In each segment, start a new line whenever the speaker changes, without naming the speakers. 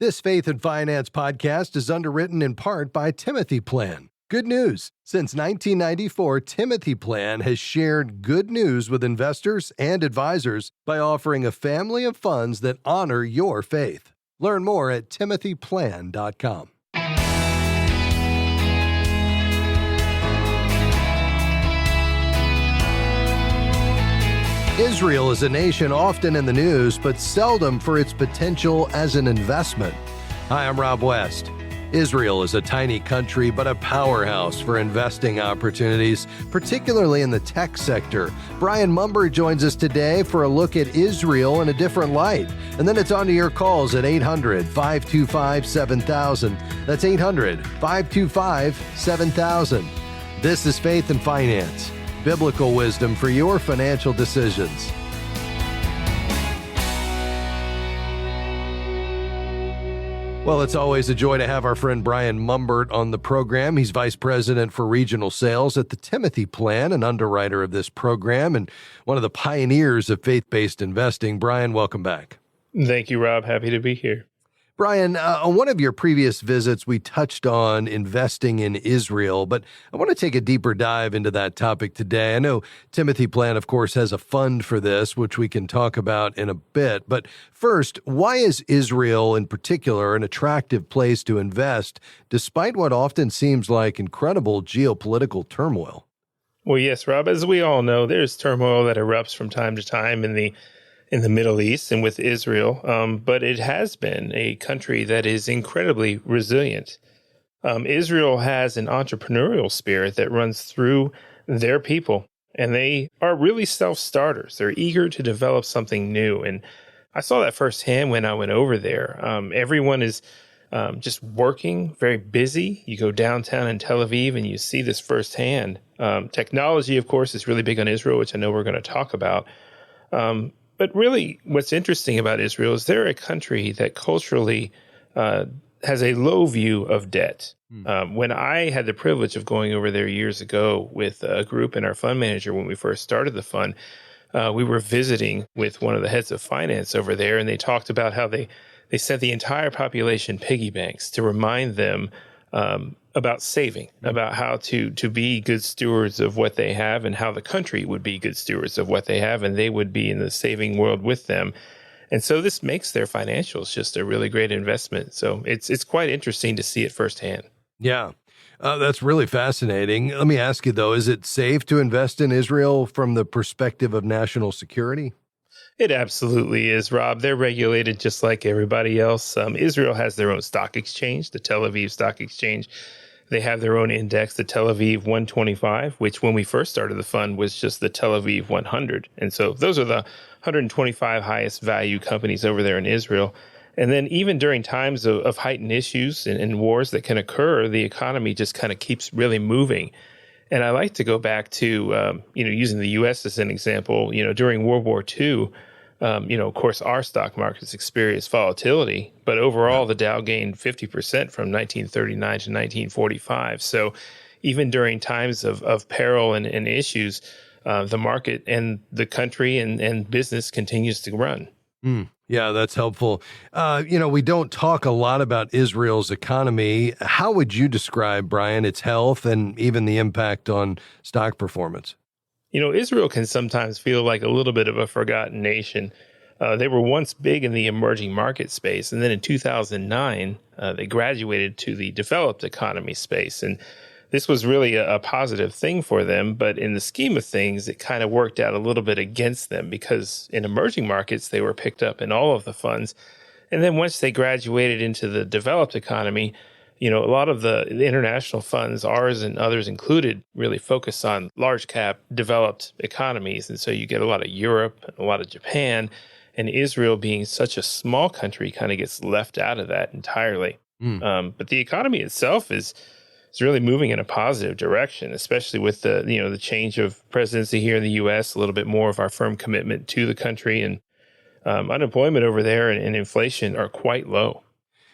This Faith and Finance podcast is underwritten in part by Timothy Plan. Good news. Since 1994, Timothy Plan has shared good news with investors and advisors by offering a family of funds that honor your faith. Learn more at timothyplan.com. Israel is a nation often in the news, but seldom for its potential as an investment. Hi, I'm Rob West. Israel is a tiny country, but a powerhouse for investing opportunities, particularly in the tech sector. Brian Mumbert joins us today for a look at Israel in a different light. And then it's on to your calls at 800-525-7000. That's 800-525-7000. This is Faith and Finance. Biblical wisdom for your financial decisions. Well, it's always a joy to have our friend Brian Mumbert on the program. He's Vice President for Regional Sales at the Timothy Plan, an underwriter of this program, and one of the pioneers of faith-based investing. Brian, welcome back.
Thank you, Rob. Happy to be here.
Brian, on one of your previous visits, we touched on investing in Israel, but I want to take a deeper dive into that topic today. I know Timothy Plan, of course, has a fund for this, which we can talk about in a bit. But first, why is Israel in particular an attractive place to invest, despite what often seems like incredible geopolitical turmoil?
Well, yes, Rob, as we all know, there's turmoil that erupts from time to time in the Middle East and with Israel, but it has been a country that is incredibly resilient. Israel has an entrepreneurial spirit that runs through their people, and they are really self-starters. They're eager to develop something new, and I saw that firsthand when I went over there. Everyone is just working, very busy. You go downtown in Tel Aviv, and you see this firsthand. Technology, of course, is really big on Israel, which I know we're going to talk about. But really, what's interesting about Israel is they're a country that culturally has a low view of debt. When I had the privilege of going over there years ago with a group and our fund manager when we first started the fund, we were visiting with one of the heads of finance over there, and they talked about how they sent the entire population piggy banks to remind them about saving, about how to be good stewards of what they have and how the country would be good stewards of what they have, and they would be in the saving world with them. And so this makes their financials just a really great investment. So it's quite interesting to see it firsthand.
Yeah, that's really fascinating. Let me ask you, though, is it safe to invest in Israel from the perspective of national security?
It absolutely is, Rob. They're regulated just like everybody else. Israel has their own stock exchange, the Tel Aviv Stock Exchange. They have their own index, the Tel Aviv 125, which when we first started the fund was just the Tel Aviv 100. And so those are the 125 highest value companies over there in Israel. And then even during times of heightened issues and wars that can occur, the economy just kind of keeps really moving. And I like to go back to, using the U.S. as an example, during World War II, of course, our stock markets experienced volatility, but overall, the Dow gained 50% from 1939 to 1945. So even during times of peril and issues, the market and the country and business continues to run.
Yeah, that's helpful. We don't talk a lot about Israel's economy. How would you describe, Brian, its health and even the impact on stock performance?
Israel can sometimes feel like a little bit of a forgotten nation. They were once big in the emerging market space, and then in 2009, they graduated to the developed economy space. And this was really a positive thing for them, but in the scheme of things, it kind of worked out a little bit against them because in emerging markets, they were picked up in all of the funds. And then once they graduated into the developed economy, a lot of the international funds, ours and others included, really focus on large cap developed economies. And so you get a lot of Europe, a lot of Japan, and Israel being such a small country kind of gets left out of that entirely. But the economy itself is really moving in a positive direction, especially with the change of presidency here in the U.S., a little bit more of our firm commitment to the country, and unemployment over there and inflation are quite low.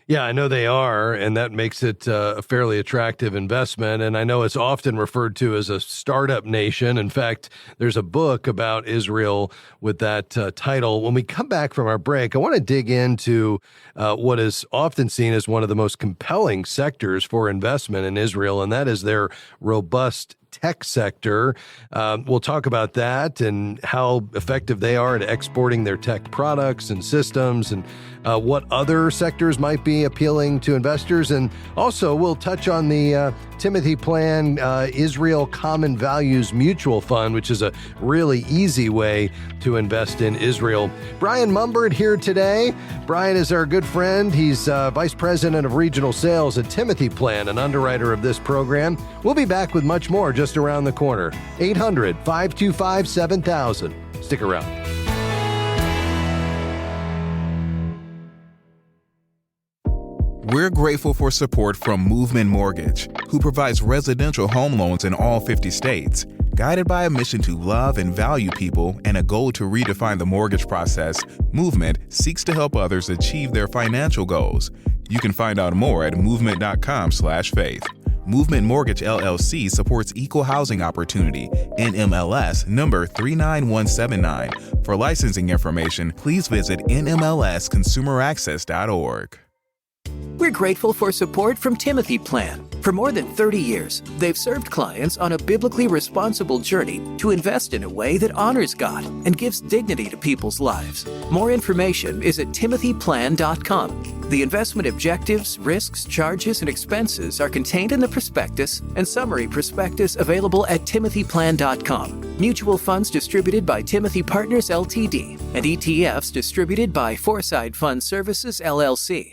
Yeah, I know they are, and that makes it a fairly attractive investment. And I know it's often referred to as a startup nation. In fact, there's a book about Israel with that title. When we come back from our break, I want to dig into what is often seen as one of the most compelling sectors for investment in Israel, and that is their robust tech sector. We'll talk about that and how effective they are at exporting their tech products and systems, and what other sectors might be appealing to investors. And also, we'll touch on the Timothy Plan Israel Common Values Mutual Fund, which is a really easy way to invest in Israel. Brian Mumbert here today. Brian is our good friend. He's Vice President of Regional Sales at Timothy Plan, an underwriter of this program. We'll be back with much more just around the corner. 800-525-7000. Stick around.
We're grateful for support from Movement Mortgage, who provides residential home loans in all 50 states. Guided by a mission to love and value people and a goal to redefine the mortgage process, Movement seeks to help others achieve their financial goals. You can find out more at movement.com/faith. Movement Mortgage LLC supports equal housing opportunity, NMLS number 39179. For licensing information, please visit nmlsconsumeraccess.org.
We're grateful for support from Timothy Plan. For more than 30 years, they've served clients on a biblically responsible journey to invest in a way that honors God and gives dignity to people's lives. More information is at timothyplan.com. The investment objectives, risks, charges, and expenses are contained in the prospectus and summary prospectus available at timothyplan.com. Mutual funds distributed by Timothy Partners Ltd. and ETFs distributed by Foreside Fund Services LLC.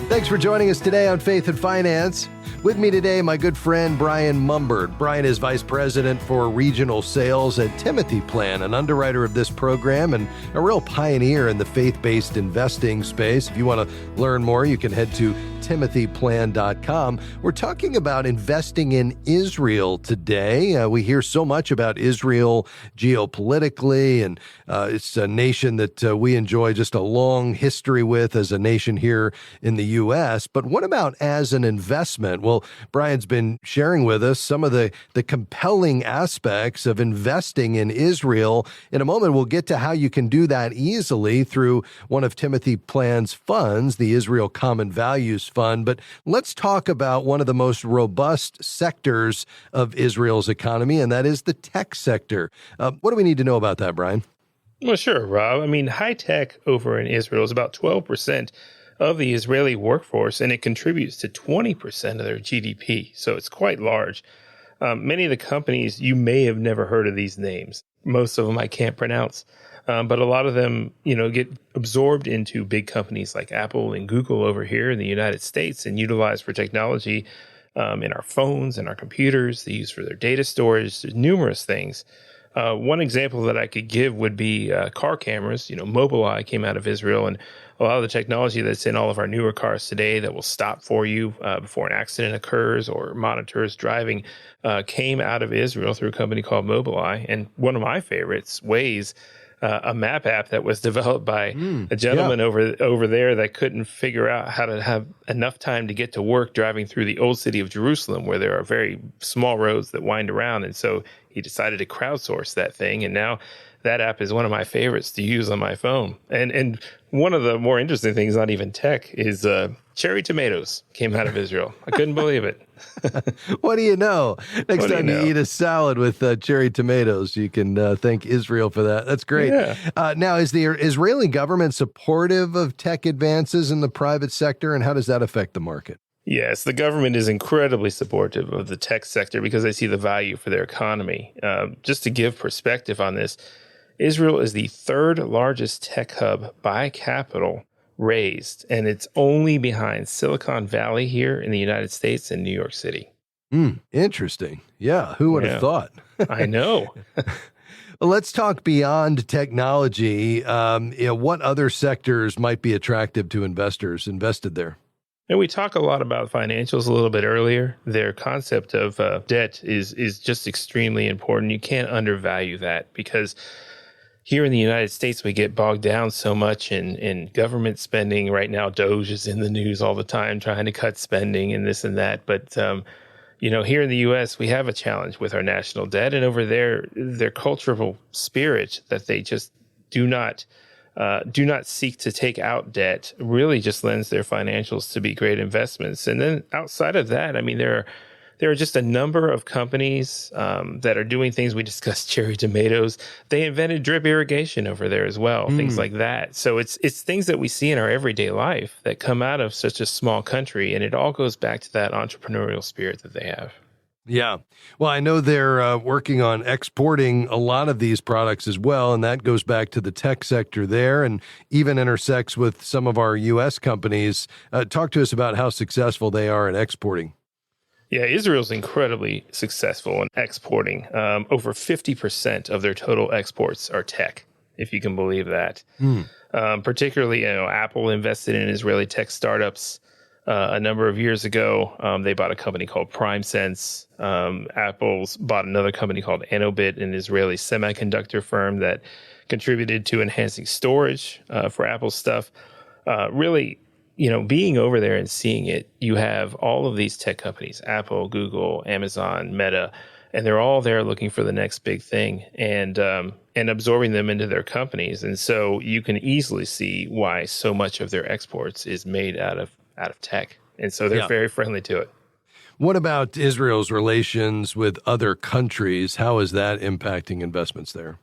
Thanks for joining us today on Faith and Finance. With me today, my good friend, Brian Mumbert. Brian is Vice President for Regional Sales at Timothy Plan, an underwriter of this program and a real pioneer in the faith-based investing space. If you want to learn more, you can head to timothyplan.com. We're talking about investing in Israel today. We hear so much about Israel geopolitically, and it's a nation that we enjoy just a long history with as a nation here in the U.S. But what about as an investment? Well, Brian's been sharing with us some of the compelling aspects of investing in Israel. In a moment, we'll get to how you can do that easily through one of Timothy Plan's funds, the Israel Common Values Fund. But let's talk about one of the most robust sectors of Israel's economy, and that is the tech sector. What do we need to know about that, Brian?
Well, sure, Rob. I mean, high tech over in Israel is about 12% of the Israeli workforce, and it contributes to 20% of their GDP. So it's quite large. Many of the companies, you may have never heard of these names. Most of them I can't pronounce. But a lot of them, get absorbed into big companies like Apple and Google over here in the United States and utilized for technology in our phones and our computers. They use for their data storage. There's numerous things. One example that I could give would be car cameras. Mobileye came out of Israel, and a lot of the technology that's in all of our newer cars today that will stop for you before an accident occurs or monitors driving came out of Israel through a company called Mobileye. And one of my favorites, Waze, a map app that was developed by a gentleman over there that couldn't figure out how to have enough time to get to work driving through the old city of Jerusalem, where there are very small roads that wind around. And so he decided to crowdsource that thing. And now that app is one of my favorites to use on my phone. And one of the more interesting things, not even tech, is cherry tomatoes came out of Israel. I couldn't believe it.
What do you know? Next time you eat a salad with cherry tomatoes, you can thank Israel for that. That's great.
Yeah.
Now, is the Israeli government supportive of tech advances in the private sector, and how does that affect the market?
Yes, the government is incredibly supportive of the tech sector because they see the value for their economy. Just to give perspective on this, Israel is the third largest tech hub by capital raised, and it's only behind Silicon Valley here in the United States and New York City.
Interesting. Yeah, who would have thought?
I know.
Well, let's talk beyond technology. What other sectors might be attractive to investors invested there?
And we talk a lot about financials a little bit earlier. Their concept of debt is just extremely important. You can't undervalue that because here in the United States, we get bogged down so much in government spending. Right now, Doge is in the news all the time, trying to cut spending and this and that. But, here in the U.S., we have a challenge with our national debt. And over there, their cultural spirit that they just do not seek to take out debt really just lends their financials to be great investments. And then outside of that, I mean, there are just a number of companies that are doing things. We discussed cherry tomatoes. They invented drip irrigation over there as well, things like that. So it's things that we see in our everyday life that come out of such a small country. And it all goes back to that entrepreneurial spirit that they have.
Yeah. Well, I know they're working on exporting a lot of these products as well, and that goes back to the tech sector there and even intersects with some of our U.S. companies. Talk to us about how successful they are in exporting.
Yeah, Israel's incredibly successful in exporting. Over 50% of their total exports are tech, if you can believe that. Particularly, Apple invested in Israeli tech startups a number of years ago. They bought a company called PrimeSense. Apple's bought another company called Anobit, an Israeli semiconductor firm that contributed to enhancing storage for Apple's stuff. Really, being over there and seeing it, you have all of these tech companies, Apple, Google, Amazon, Meta, and they're all there looking for the next big thing and absorbing them into their companies. And so you can easily see why so much of their exports is made out of tech. And so they're very friendly to it.
What about Israel's relations with other countries? How is that impacting investments there?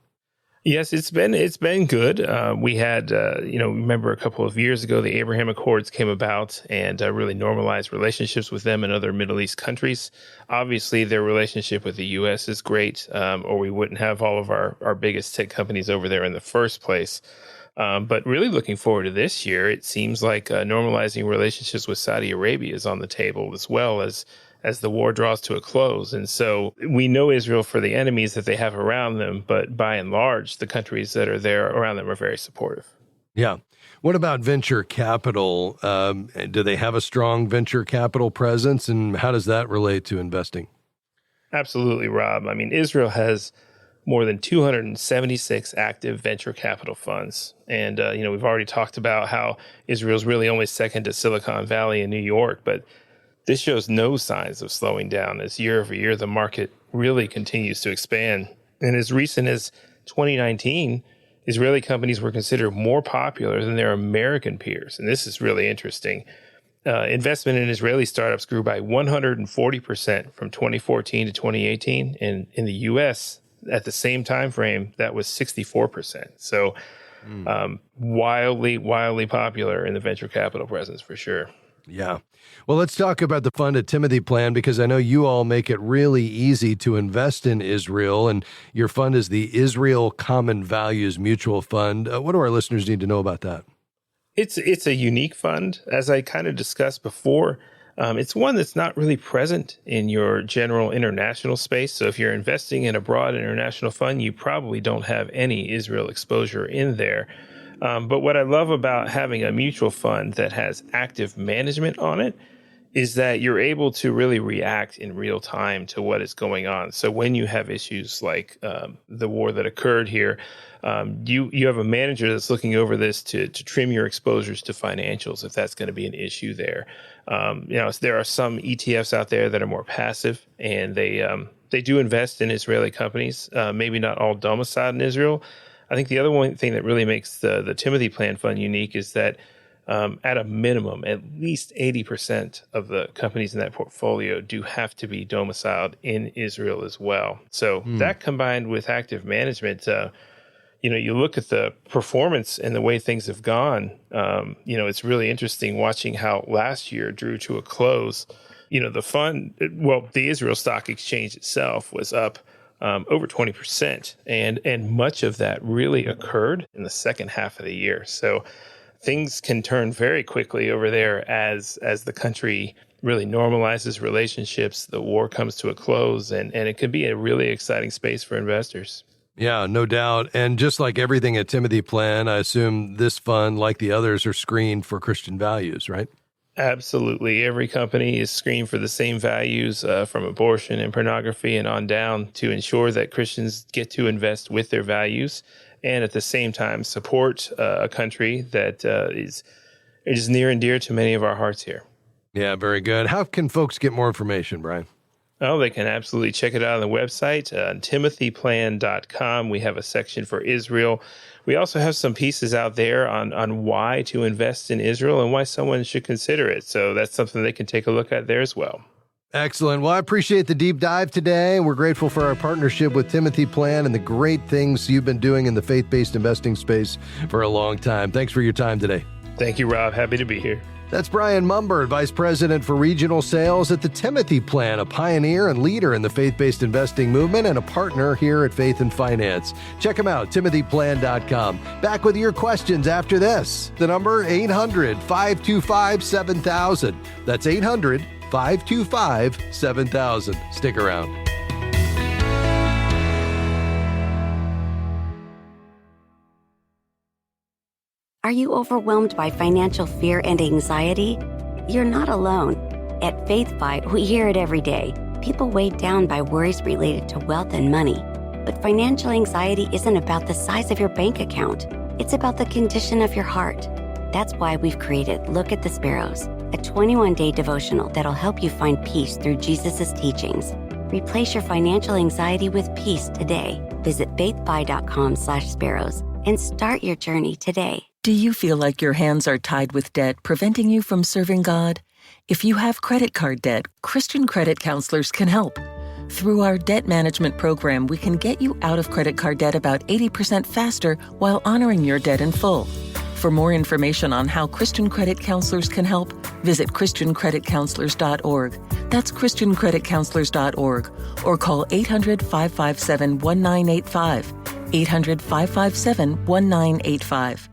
Yes, it's been good. We had, remember a couple of years ago, the Abraham Accords came about and really normalized relationships with them and other Middle East countries. Obviously, their relationship with the U.S. is great, or we wouldn't have all of our biggest tech companies over there in the first place. But really looking forward to this year, it seems like normalizing relationships with Saudi Arabia is on the table as well as the war draws to a close. And so we know Israel for the enemies that they have around them, but by and large, the countries that are there around them are very supportive.
Yeah. What about venture capital? Do they have a strong venture capital presence, and how does that relate to investing?
Absolutely, Rob. I mean, Israel has more than 276 active venture capital funds. And, we've already talked about how Israel's really only second to Silicon Valley in New York, but this shows no signs of slowing down as year over year, the market really continues to expand. And as recent as 2019, Israeli companies were considered more popular than their American peers. And this is really interesting. Investment in Israeli startups grew by 140% from 2014 to 2018. And in the U.S., at the same time frame, that was 64%. So wildly popular in the venture capital presence for sure.
Yeah. Well, let's talk about the fund at Timothy Plan, because I know you all make it really easy to invest in Israel, and your fund is the Israel Common Values Mutual Fund. What do our listeners need to know about that?
It's a unique fund, as I kind of discussed before. It's one that's not really present in your general international space. So if you're investing in a broad international fund, you probably don't have any Israel exposure in there. But what I love about having a mutual fund that has active management on it is that you're able to really react in real time to what is going on. So when you have issues like the war that occurred here, you have a manager that's looking over this to trim your exposures to financials if that's going to be an issue there. There are some ETFs out there that are more passive, and they do invest in Israeli companies, maybe not all domiciled in Israel. I think the other one thing that really makes the Timothy Plan Fund unique is that at a minimum, at least 80% of the companies in that portfolio do have to be domiciled in Israel as well. So that combined with active management, you look at the performance and the way things have gone, it's really interesting watching how last year drew to a close. The fund, the Israel Stock Exchange itself was up over 20%. And much of that really occurred in the second half of the year. So things can turn very quickly over there as the country really normalizes relationships, the war comes to a close, and it can be a really exciting space for investors.
Yeah, no doubt. And just like everything at Timothy Plan, I assume this fund, like the others, are screened for Christian values, right?
Absolutely. Every company is screened for the same values from abortion and pornography and on down to ensure that Christians get to invest with their values and at the same time support a country that is near and dear to many of our hearts here.
Yeah, very good. How can folks get more information, Brian?
Oh, they can absolutely check it out on the website, timothyplan.com. We have a section for Israel. We also have some pieces out there on why to invest in Israel and why someone should consider it. So that's something they can take a look at there as well.
Excellent. Well, I appreciate the deep dive today. We're grateful for our partnership with Timothy Plan and the great things you've been doing in the faith-based investing space for a long time. Thanks for your time today.
Thank you, Rob. Happy to be here.
That's Brian Mumbert, Vice President for Regional Sales at the Timothy Plan, a pioneer and leader in the faith-based investing movement and a partner here at Faith and Finance. Check them out, timothyplan.com. Back with your questions after this. The number 800-525-7000. That's 800-525-7000. Stick around.
Are you overwhelmed by financial fear and anxiety? You're not alone. At FaithFi, we hear it every day. People weighed down by worries related to wealth and money. But financial anxiety isn't about the size of your bank account. It's about the condition of your heart. That's why we've created Look at the Sparrows, a 21-day devotional that'll help you find peace through Jesus' teachings. Replace your financial anxiety with peace today. Visit faithfi.com/sparrows and start your journey today.
Do you feel like your hands are tied with debt, preventing you from serving God? If you have credit card debt, Christian credit counselors can help. Through our debt management program, we can get you out of credit card debt about 80% faster while honoring your debt in full. For more information on how Christian credit counselors can help, visit ChristianCreditCounselors.org. That's ChristianCreditCounselors.org, or call 800-557-1985. 800-557-1985.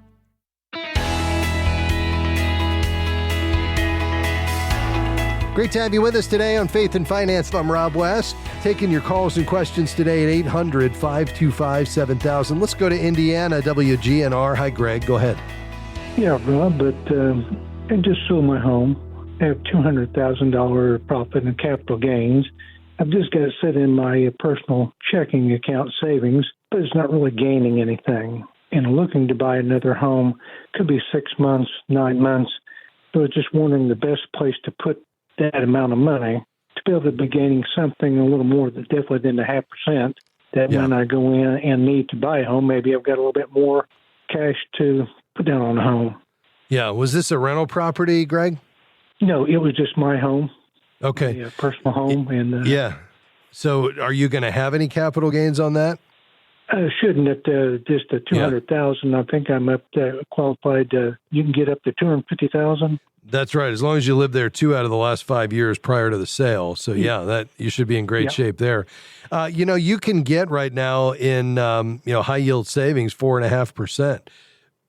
Great to have you with us today on Faith and Finance. I'm Rob West, taking your calls and questions today at 800-525-7000. Let's go to Indiana, WGNR. Hi, Greg. Go ahead.
Yeah, Rob, but I just sold my home. I have $200,000 profit and capital gains. I've just got it set in my personal checking account savings, but it's not really gaining anything. And I'm looking to buy another home. Could be 6 months, 9 months. But I was just wondering the best place to put that amount of money to be able to be gaining something a little more than definitely than the 0.5%. That when I go in and need to buy a home, maybe I've got a little bit more cash to put down on a home.
Yeah. Was this a rental property, Greg?
No, it was just my home.
Okay.
Yeah, personal home. And
yeah. So are you going to have any capital gains on that?
I shouldn't at just at $200,000. I think I'm up to qualified. You can get up to $250,000.
That's right. As long as you live there 2 out of the last 5 years prior to the sale. So that you should be in great shape there. You can get right now in high yield savings 4.5%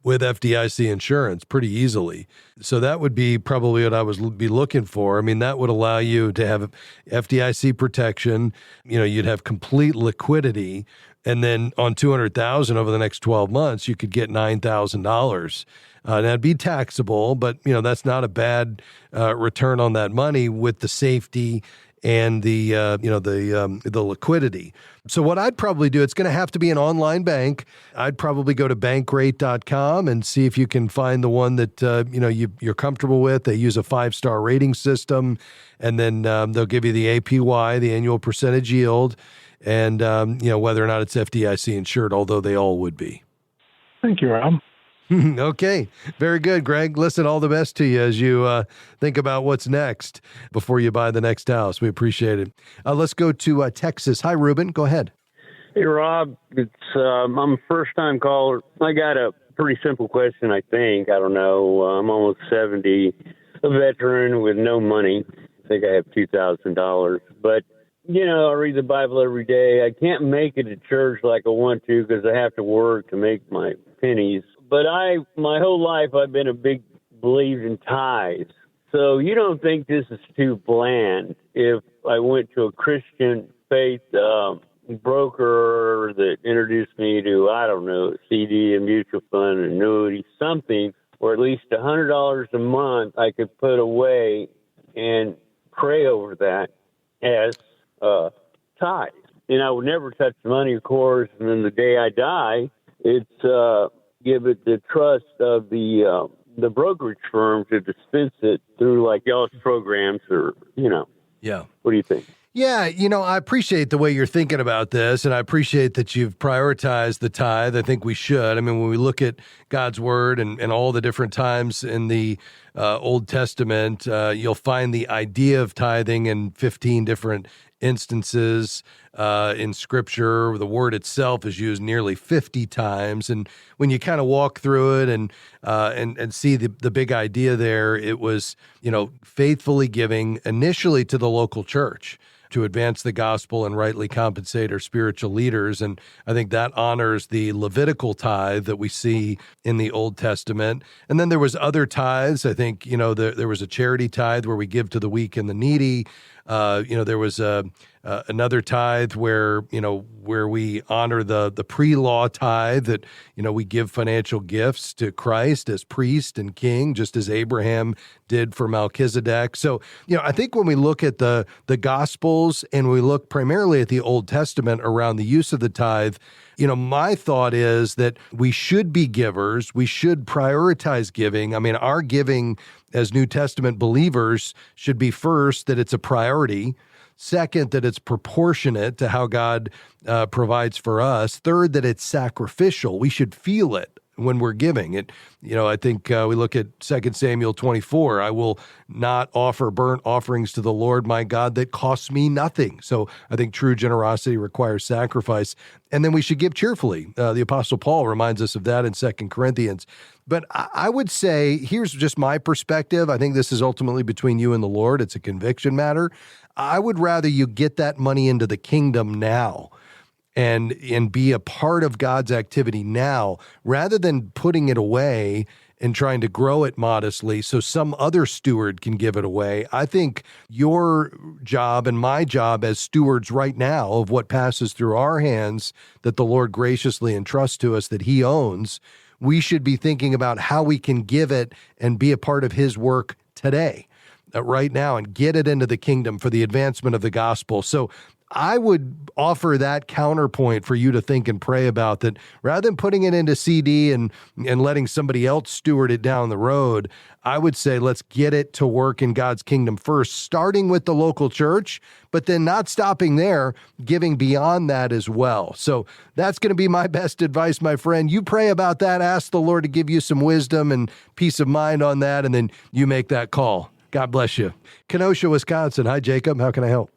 with FDIC insurance pretty easily. So that would be probably what I would be looking for. I mean, that would allow you to have FDIC protection. You'd have complete liquidity. And then on $200,000 over the next 12 months, you could get $9,000. That'd be taxable, but that's not a bad return on that money with the safety and the liquidity. So what I'd probably do, it's going to have to be an online bank. I'd probably go to bankrate.com and see if you can find the one that you're comfortable with. They use a 5-star rating system, and then they'll give you the APY, the annual percentage yield, and whether or not it's FDIC insured, although they all would be.
Thank you, Rob.
Okay. Very good, Greg. Listen, all the best to you as you think about what's next before you buy the next house. We appreciate it. Let's go to Texas. Hi, Ruben. Go ahead.
Hey, Rob. I'm a first-time caller. I got a pretty simple question, I think. I don't know. I'm almost 70, a veteran with no money. I think I have $2,000. But, I read the Bible every day. I can't make it to church like I want to because I have to work to make my pennies. But my whole life, I've been a big believer in tithes. So you don't think this is too bland if I went to a Christian faith broker that introduced me to, I don't know, a CD, a mutual fund, an annuity, something, or at least $100 a month I could put away and pray over that as tithes. And I would never touch the money, of course, and then the day I die, it's give it the trust of the brokerage firm to dispense it through like y'all's programs, or
Yeah.
What do you think?
Yeah, I appreciate the way you're thinking about this, and I appreciate that you've prioritized the tithe. I think we should. I mean, when we look at God's word and all the different times in the Old Testament, you'll find the idea of tithing in 15 different instances in Scripture. The word itself is used nearly 50 times, and when you kind of walk through it and see the big idea there, it was faithfully giving initially to the local church to advance the gospel and rightly compensate our spiritual leaders. And I think that honors the Levitical tithe that we see in the Old Testament. And then there was other tithes. I think, there was a charity tithe where we give to the weak and the needy. There was another tithe where we honor the pre-law tithe that, we give financial gifts to Christ as priest and king, just as Abraham did for Melchizedek. So, I think when we look at the Gospels and we look primarily at the Old Testament around the use of the tithe, my thought is that we should be givers. We should prioritize giving. I mean, our giving as New Testament believers should be first, that it's a priority. Second, that it's proportionate to how God provides for us. Third, that it's sacrificial. We should feel it when we're giving it. I think we look at 2 Samuel 24. I will not offer burnt offerings to the Lord my God that costs me nothing. So I think true generosity requires sacrifice. And then we should give cheerfully. The Apostle Paul reminds us of that in 2 Corinthians. But I would say, here's just my perspective. I think this is ultimately between you and the Lord. It's a conviction matter. I would rather you get that money into the kingdom now and be a part of God's activity now, rather than putting it away and trying to grow it modestly so some other steward can give it away. I think your job and my job as stewards right now of what passes through our hands that the Lord graciously entrusts to us that he owns, we should be thinking about how we can give it and be a part of his work today, right now, and get it into the kingdom for the advancement of the gospel. So I would offer that counterpoint for you to think and pray about, that rather than putting it into CD and letting somebody else steward it down the road, I would say let's get it to work in God's kingdom first, starting with the local church, but then not stopping there, giving beyond that as well. So that's going to be my best advice, my friend. You pray about that, ask the Lord to give you some wisdom and peace of mind on that, and then you make that call. God bless you. Kenosha, Wisconsin. Hi, Jacob. How can I help?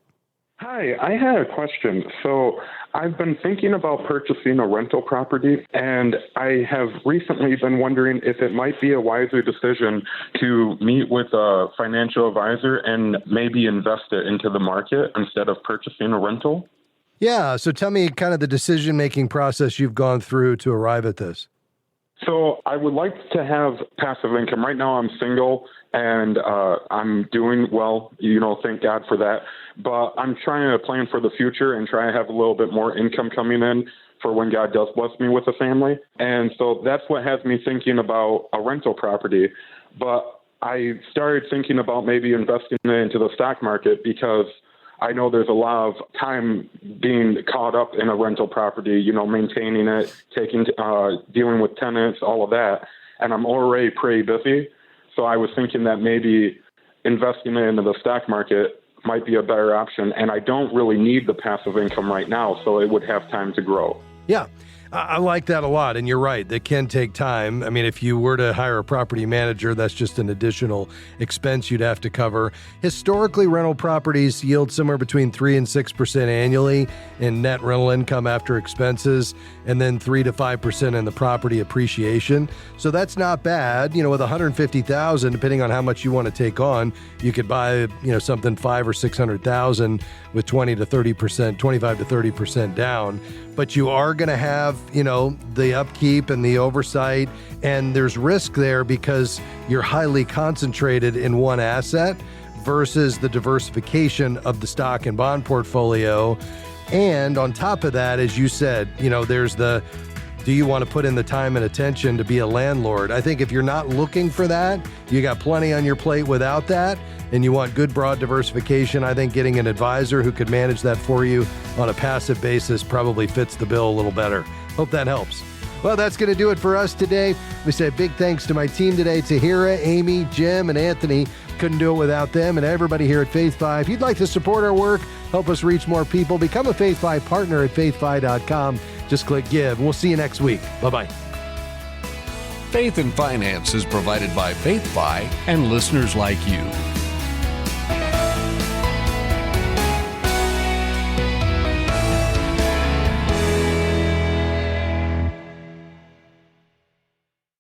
Hi, I had a question. So I've been thinking about purchasing a rental property, and I have recently been wondering if it might be a wiser decision to meet with a financial advisor and maybe invest it into the market instead of purchasing a rental.
Yeah, so tell me kind of the decision-making process you've gone through to arrive at this.
So I would like to have passive income. Right now I'm single and I'm doing well, thank God for that. But I'm trying to plan for the future and try to have a little bit more income coming in for when God does bless me with a family. And so that's what has me thinking about a rental property. But I started thinking about maybe investing into the stock market because I know there's a lot of time being caught up in a rental property, maintaining it, dealing with tenants, all of that. And I'm already pretty busy. So I was thinking that maybe investing into the stock market might be a better option. And I don't really need the passive income right now, so it would have time to grow.
Yeah, I like that a lot. And you're right, that can take time. I mean, if you were to hire a property manager, that's just an additional expense you'd have to cover. Historically, rental properties yield somewhere between 3 and 6% annually in net rental income after expenses, and then 3 to 5% in the property appreciation. So that's not bad. With $150,000, depending on how much you want to take on, you could buy, something $500,000 or $600,000 with 25 to 30% down. But you are going to have, the upkeep and the oversight, and there's risk there because you're highly concentrated in one asset versus the diversification of the stock and bond portfolio. And on top of that, as you said, there's do you want to put in the time and attention to be a landlord? I think if you're not looking for that, you got plenty on your plate without that, and you want good broad diversification, I think getting an advisor who could manage that for you on a passive basis probably fits the bill a little better. Hope that helps. Well, that's going to do it for us today. We say big thanks to my team today, Tahira, Amy, Jim, and Anthony. Couldn't do it without them, and everybody here at FaithFi. If you'd like to support our work, help us reach more people, become a FaithFi partner at faithfi.com. Just click give. We'll see you next week. Bye-bye.
Faith and Finance is provided by FaithFi and listeners like you.